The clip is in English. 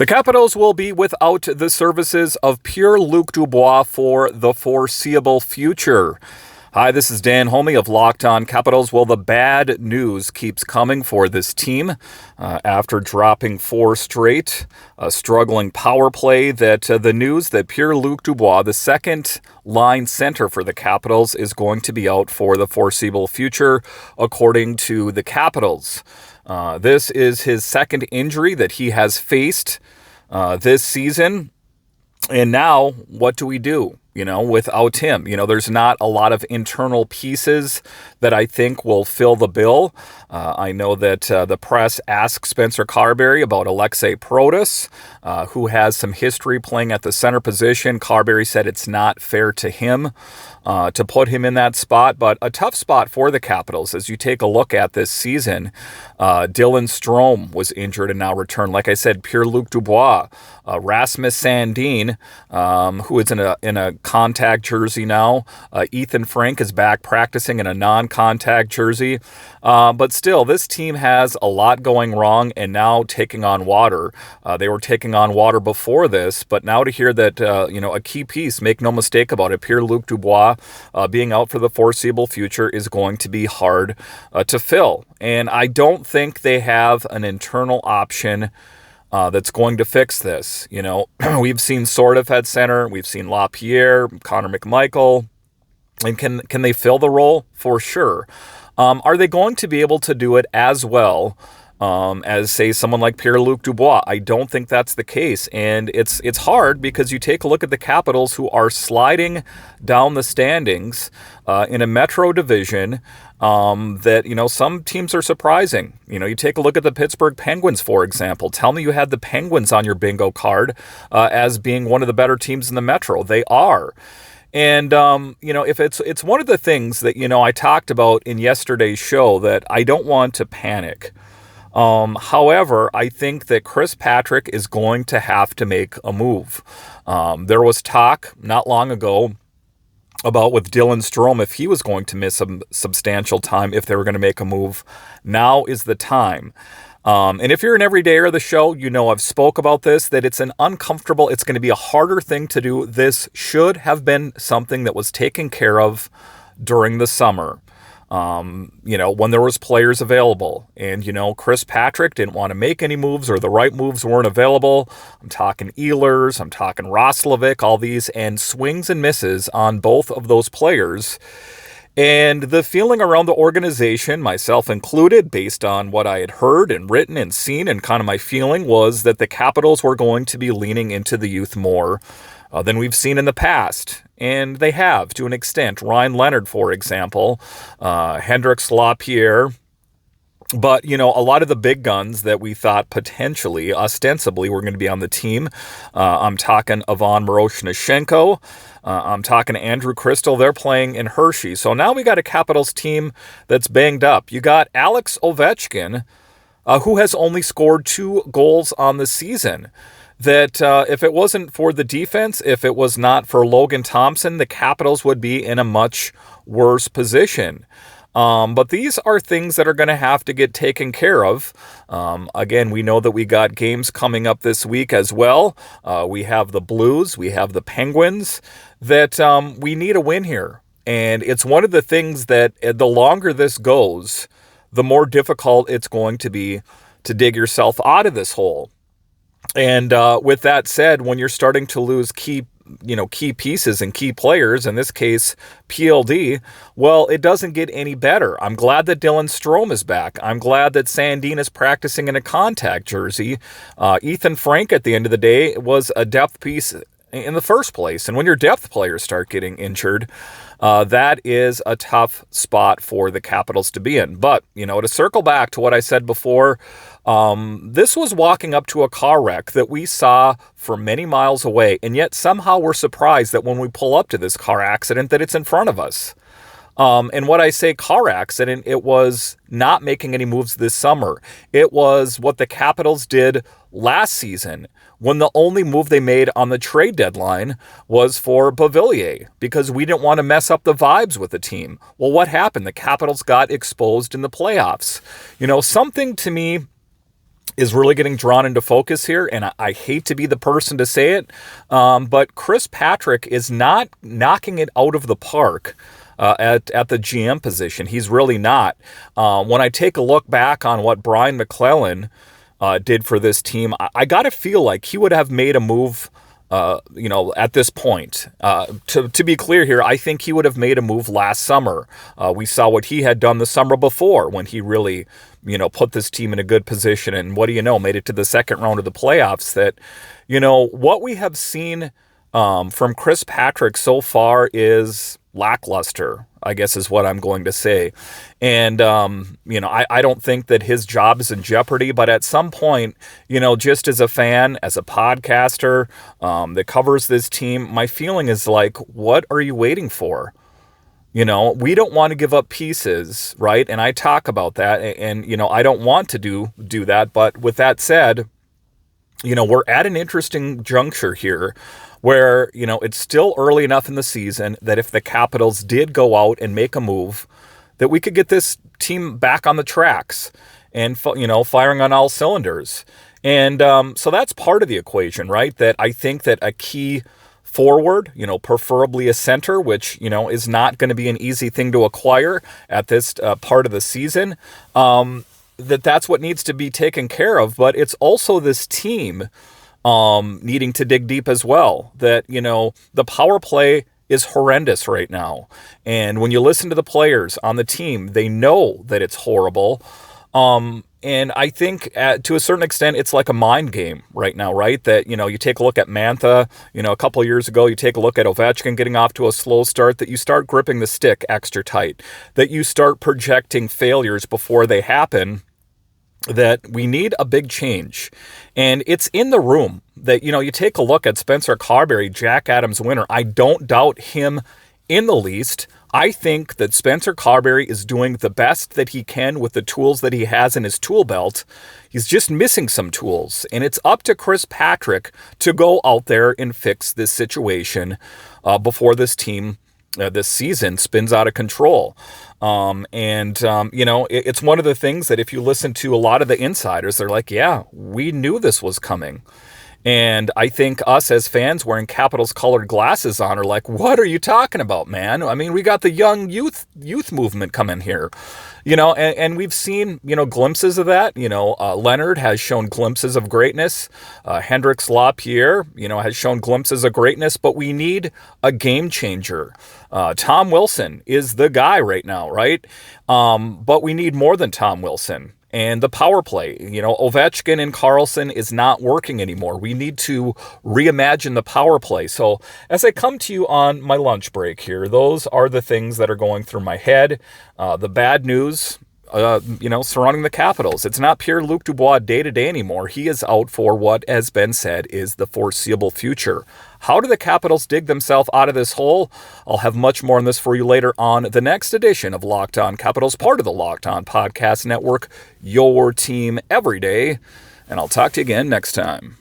The Capitals will be without the services of Pierre Luc Dubois for the foreseeable future. Hi, this is Dan Homey of Locked On Capitals. Well, the bad news keeps coming for this team after dropping four straight, a struggling power play. The news that Pierre Luc Dubois, the second line center for the Capitals, is going to be out for the foreseeable future, according to the Capitals. This is his second injury that he has faced this season. And now, what do we do? Without him, there's not a lot of internal pieces that I think will fill the bill. I know that the press asked Spencer Carberry about Alexei Protas, who has some history playing at the center position. Carberry said it's not fair to him to put him in that spot, but a tough spot for the Capitals as you take a look at this season. Dylan Strome was injured and now returned. Like I said, Pierre Luc Dubois, Rasmus Sandin, who is in a contact jersey now. Ethan Frank is back practicing in a non-contact jersey. But still, this team has a lot going wrong and now taking on water. They were taking on water before this, but now to hear that, a key piece, make no mistake about it, Pierre Luc Dubois being out for the foreseeable future is going to be hard to fill. And I don't think they have an internal option that's going to fix this. We've seen Sordev at center. We've seen LaPierre, Connor McMichael. And can they fill the role? For sure. Are they going to be able to do it as well as, say, someone like Pierre Luc Dubois? I don't think that's the case. And it's hard because you take a look at the Capitals, who are sliding down the standings in a Metro division that, some teams are surprising. You take a look at the Pittsburgh Penguins, for example. Tell me you had the Penguins on your bingo card as being one of the better teams in the Metro. They are. And, if it's one of the things that, I talked about in yesterday's show, that I don't want to panic. However, I think that Chris Patrick is going to have to make a move. There was talk not long ago about with Dylan Strome if he was going to miss some substantial time if they were going to make a move. Now is the time. And if you're an everydayer of the show, I've spoke about this, that it's it's going to be a harder thing to do. This should have been something that was taken care of during the summer. When there was players available, and, Chris Patrick didn't want to make any moves, or the right moves weren't available. I'm talking Ehlers, I'm talking Roslovic, all these, and swings and misses on both of those players. And the feeling around the organization, myself included, based on what I had heard and written and seen, and kind of my feeling was that the Capitals were going to be leaning into the youth more than we've seen in the past. And they have, to an extent. Ryan Leonard, for example, Hendricks, LaPierre. But, a lot of the big guns that we thought potentially, ostensibly, were going to be on the team. I'm talking Ivan Miroshnichenko. I'm talking Andrew Crystal. They're playing in Hershey. So now we got a Capitals team that's banged up. You got Alex Ovechkin, who has only scored 2 goals on the season. That if it wasn't for the defense, if it was not for Logan Thompson, the Capitals would be in a much worse position. But these are things that are going to have to get taken care of. Again, we know that we got games coming up this week as well. We have the Blues, we have the Penguins, that we need a win here. And it's one of the things that the longer this goes, the more difficult it's going to be to dig yourself out of this hole. And with that said, when you're starting to lose key pieces and key players, in this case, PLD, well, it doesn't get any better. I'm glad that Dylan Strome is back. I'm glad that Sandin is practicing in a contact jersey. Ethan Frank, at the end of the day, was a depth piece in the first place. And when your depth players start getting injured, that is a tough spot for the Capitals to be in. But, to circle back to what I said before, this was walking up to a car wreck that we saw from many miles away, and yet somehow we're surprised that when we pull up to this car accident that it's in front of us. And when I say car accident, it was not making any moves this summer. It was what the Capitals did last season, when the only move they made on the trade deadline was for Beauvillier, because we didn't want to mess up the vibes with the team. Well, what happened? The Capitals got exposed in the playoffs. Something to me is really getting drawn into focus here, and I hate to be the person to say it, but Chris Patrick is not knocking it out of the park at the GM position. He's really not. When I take a look back on what Brian McClellan did for this team, I got to feel like he would have made a move at this point. To be clear here, I think he would have made a move last summer. We saw what he had done the summer before when he really, put this team in a good position. And what do you know, made it to the second round of the playoffs. That, what we have seen from Chris Patrick so far is lackluster, I guess is what I'm going to say. And, I don't think that his job is in jeopardy, but at some point, just as a fan, as a podcaster that covers this team, my feeling is like, what are you waiting for? We don't want to give up pieces, right? And I talk about that, and, I don't want to do that. But with that said, we're at an interesting juncture here where, it's still early enough in the season that if the Capitals did go out and make a move, that we could get this team back on the tracks and, firing on all cylinders. And so that's part of the equation, right? That I think that a key forward, preferably a center, which, is not going to be an easy thing to acquire at this part of the season, that's what needs to be taken care of. But it's also this team needing to dig deep as well. That, the power play is horrendous right now. And when you listen to the players on the team, they know that it's horrible. And I think to a certain extent, it's like a mind game right now, right? That, you take a look at Mantha, a couple of years ago, you take a look at Ovechkin getting off to a slow start, that you start gripping the stick extra tight, that you start projecting failures before they happen, that we need a big change. And it's in the room that, you take a look at Spencer Carberry, Jack Adams winner. I don't doubt him in the least. I think that Spencer Carberry is doing the best that he can with the tools that he has in his tool belt. He's just missing some tools. And it's up to Chris Patrick to go out there and fix this situation before this team this season spins out of control. It's one of the things that if you listen to a lot of the insiders, they're like, yeah, we knew this was coming. And I think us as fans wearing Capitals colored glasses on are like, what are you talking about, man? I mean, we got the young youth movement coming here, and we've seen, glimpses of that. Leonard has shown glimpses of greatness. Hendrix Lapierre, has shown glimpses of greatness, but we need a game changer. Tom Wilson is the guy right now, right? But we need more than Tom Wilson. And the power play, Ovechkin and Karlsson is not working anymore. We need to reimagine the power play. So as I come to you on my lunch break here, those are the things that are going through my head. The bad news, surrounding the Capitals. It's not Pierre Luc Dubois day-to-day anymore. He is out for what has been said is the foreseeable future. How do the Capitals dig themselves out of this hole? I'll have much more on this for you later on the next edition of Locked On Capitals, part of the Locked On Podcast Network, your team every day. And I'll talk to you again next time.